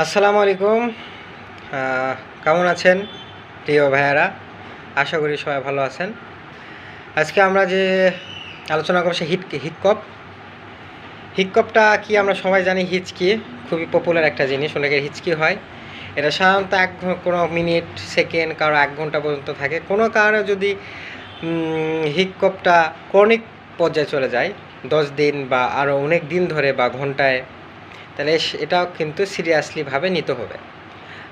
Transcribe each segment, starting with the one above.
আসসালামু আলাইকুম। কেমন আছেন প্রিয় ভাইয়েরা? আশা করি সবাই ভালো আছেন। আজকে আমরা যে আলোচনা করব সে হিককপটা কি আমরা সবাই জানি। হিচকি খুবই পপুলার একটা জিনিস, অনেকের হিচকি হয়। এটা সাধারণত কোনো মিনিট সেকেন্ড কারো 1 ঘন্টা পর্যন্ত থাকে। কোনো কারণে যদি হিককপটা ক্রনিক পর্যায়ে চলে যায় 10 দিন বা আরও অনেক দিন ধরে বা ঘন্টায়, তাহলে এটাও কিন্তু সিরিয়াসলিভাবে নিতে হবে।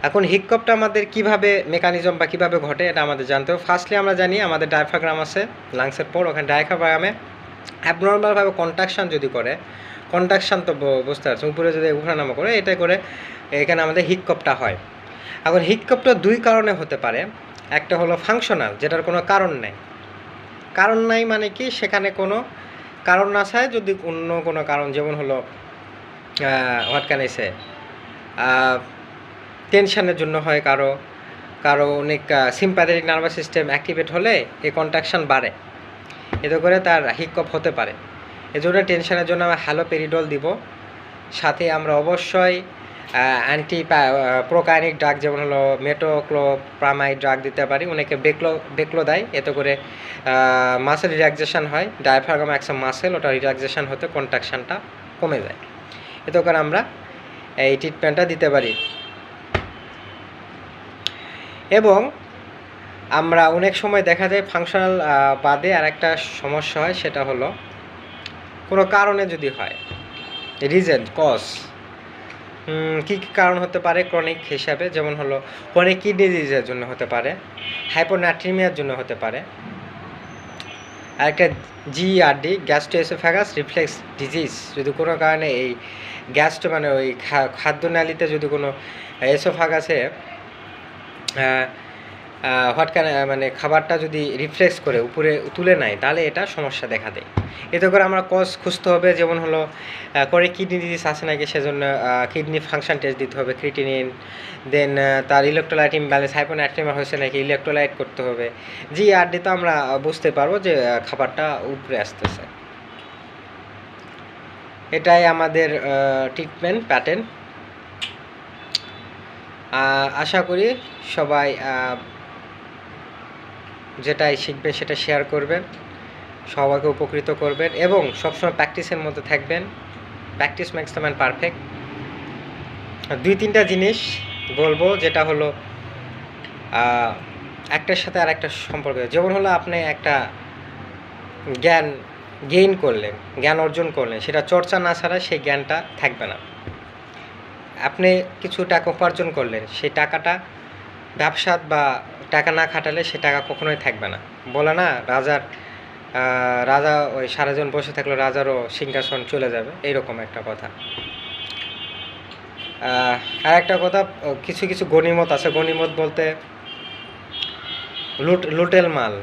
এখন হিককপটা আমাদের কিভাবে মেকানিজম বা কীভাবে ঘটে এটা আমাদের জানতে হবে। ফার্স্টলি আমরা জানি আমাদের ডায়াফ্রাগ্রাম আছে লাংসের পর, ওখানে ডায়াফ্রাগ্রামে অ্যাবনর্মালভাবে কন্ট্রাকশান যদি করে, কন্ট্রাকশান তো বুঝতে পারছেন, উপরে যদি ওঠানামা করে, এটা করে এখানে আমাদের হিককপটা হয়। এখন হিককপটা 2 কারণে হতে পারে। একটা হলো ফাংশনাল, যেটার কোনো কারণ নেই। কারণ নাই মানে কি, সেখানে কোনো কারণ না চায়, যদি অন্য কোনো কারণ, যেমন হলো হোয়াট ক্যান আই সে, টেনশনের জন্য হয়, কারো অনেক সিম্প্যাথেটিক নার্ভাস সিস্টেম অ্যাক্টিভেট হলে এই কন্ট্রাকশান বাড়ে, এতে করে তার হিককপ হতে পারে। এজন্য টেনশনের জন্য আমরা হ্যালোপেরিডল দিব। সাথে আমরা অবশ্যই প্রোকাইনিক ড্রাগ, যেমন হলো মেটোক্লোপ্রামাইড ড্রাগ দিতে পারি। অনেকে বেকলো দেয়, এতে করে মাসেল রিল্যাক্সেশন হয়। ডায়াফ্রাগম একটা মাসেল, ওটা রিল্যাক্সেশন হতে কন্ট্রাকশানটা কমে যায়। এতে করে আমরা এই ট্রিটমেন্টটা দিতে পারি। এবং আমরা অনেক সময় দেখা যায় ফাংশনাল বাদে আর একটা সমস্যা হয়, সেটা হলো কোনো কারণে যদি হয়, রিজন কজ কী কী কারণ হতে পারে ক্রনিক হিসাবে, যেমন হলো ক্রনিক কিডনি ডিজিজের জন্য হতে পারে, হাইপোনাট্রিমিয়ার জন্য হতে পারে, আরেকটা জিআরডি গ্যাস্ট্রোএসোফ্যাগাস রিফ্লেক্স ডিজিজ, যদি কোনো কারণে এই মানে ওই খাদ্যনালীতে যদি কোনো এসোফাগাসে মানে খাবারটা যদি রিফ্লেক্স করে উপরে তুলে নেয়, তাহলে এটা সমস্যা দেখা দেয়। এতে করে আমরা কজ খুঁজতে হবে, যেমন হলো করে কিডনি ডিজিজ আছে নাকি, সেজন্য কিডনি ফাংশন টেস্ট দিতে হবে, ক্রিটিনিন। দেন তার ইলেকট্রোলাইট ইমব্যালেন্স, হাইপোনাট্রিমিয়া হয়েছে নাকি, ইলেকট্রোলাইট করতে হবে। জিআরডি তো আমরা বুঝতে পারবো যে খাবারটা উপরে আসতেছে। এটাই আমাদের ট্রিটমেন্ট প্যাটার্ন। আশা করি সবাই যেটাই শিখবেন সেটা শেয়ার করবেন, সবাইকে উপকৃত করবেন, এবং সবসময় প্র্যাকটিসের মধ্যে থাকবেন। Practice makes the man perfect. 2-3টা জিনিস বলবো, যেটা হলো একটার সাথে আর একটা সম্পর্ক। যেমন হলো আপনি একটা জ্ঞান গেইন করলেন, জ্ঞান অর্জন করলেন, সেটা চর্চা না ছাড়া সেই জ্ঞানটা থাকবে না। আপনি কিছু টাকা উপার্জন করলেন, সেই টাকাটা ব্যবসাত বা টাকা না খাটালে সে টাকা কখনোই থাকবে না। বলে না, রাজা ওই সারাজন বসে থাকলে রাজারও সিংহাসন চলে যাবে, এইরকম একটা কথা। আর একটা কথা, কিছু কিছু গনিমত আছে। গনিমত বলতে লুটেল মাল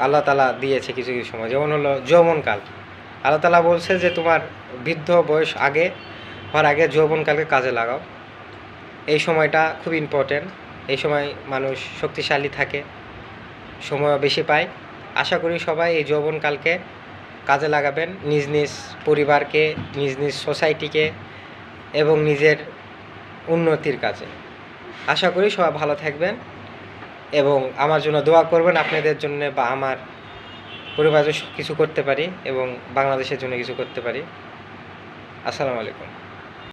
আল্লাহ তালা দিয়েছে কিছু কিছু সময়, যেমন হলো যৌবনকাল। আল্লাহ তালা বলছে যে তোমার বৃদ্ধ বয়স হওয়ার আগে যৌবনকালকে কাজে লাগাও। এই সময়টা খুব ইম্পর্টেন্ট। এই সময় মানুষ শক্তিশালী থাকে, সময়ও বেশি পায়। আশা করি সবাই এই যৌবনকালকে কাজে লাগাবেন, নিজ নিজ পরিবারকে, নিজ নিজ সোসাইটিকে এবং নিজের উন্নতির কাজে। আশা করি সবাই ভালো থাকবেন এবং আমার জন্য দোয়া করবেন, আপনাদের জন্য বা আমার পরিবারের কিছু করতে পারি এবং বাংলাদেশের জন্য কিছু করতে পারি। আসসালামু আলাইকুম।